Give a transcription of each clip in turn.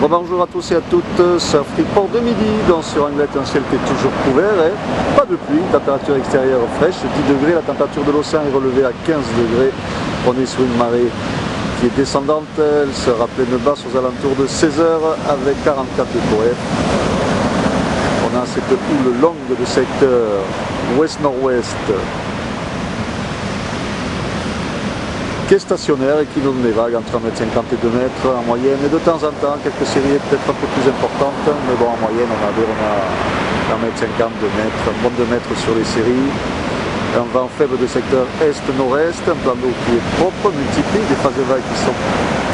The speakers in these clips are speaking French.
Bonjour à tous et à toutes, Surf Report de midi, donc sur Anglette, un ciel qui est toujours couvert, et pas de pluie, température extérieure fraîche, 10 degrés, la température de l'océan est relevée à 15 degrés, on est sur une marée qui est descendante, elle sera pleine basse aux alentours de 16 h avec 44 de coef. On a cette houle longue de secteur ouest-nord-ouest qui est stationnaire et qui donne des vagues entre 1,50 m et 2 m en moyenne, et de temps en temps quelques séries peut-être un peu plus importantes, mais bon, en moyenne on a 1,50 m, 2 m, un bon 2 mètres sur les séries, un vent faible de secteur est-nord-est, un plan d'eau qui est propre, multiplié, des phases de vagues qui sont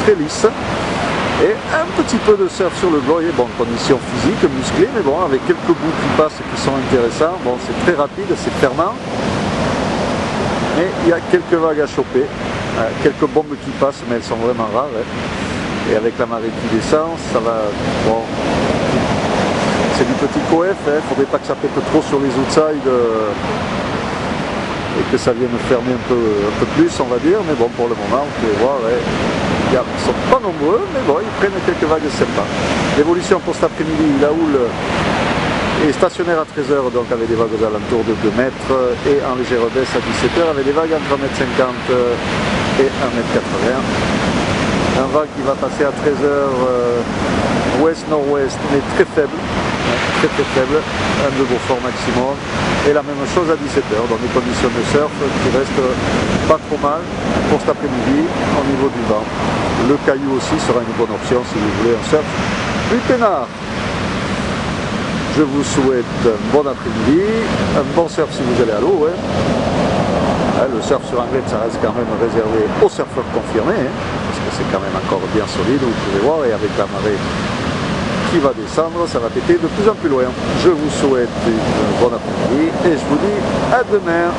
très lisses, et un petit peu de surf sur le gloire, bon, conditions physiques, musclées, mais bon, avec quelques bouts qui passent qui sont intéressants, bon, c'est très rapide, c'est fermant, mais il y a quelques vagues à choper. Quelques bombes qui passent, mais elles sont vraiment rares. Et avec la marée qui descend, ça va. Bon, c'est du petit coef, il ne faudrait pas que ça pète trop sur les outsides et que ça vienne fermer un peu plus, on va dire. Mais bon, pour le moment, vous pouvez voir, ils ne sont pas nombreux, mais bon, ils prennent quelques vagues sympas. L'évolution pour cet après-midi, la houle est stationnaire à 13 h, donc avec des vagues aux alentours de 2 mètres, et en légère baisse à 17 h avec des vagues entre 1,50 m et 1,80 m. Un vague qui va passer à 13 h ouest-nord-ouest, mais très faible, très faible, 1 degré fort maximum, et la même chose à 17 h, dans des conditions de surf qui restent pas trop mal pour cet après-midi au niveau du vent. Le caillou aussi sera une bonne option si vous voulez un surf plus peinard. Je vous souhaite un bon après-midi, un bon surf si vous allez à l'eau. Le surf sur Anglette, ça reste quand même réservé aux surfeurs confirmés, parce que c'est quand même encore bien solide, vous pouvez voir, et avec la marée qui va descendre, ça va péter de plus en plus loin. Je vous souhaite une bonne après-midi et je vous dis à demain.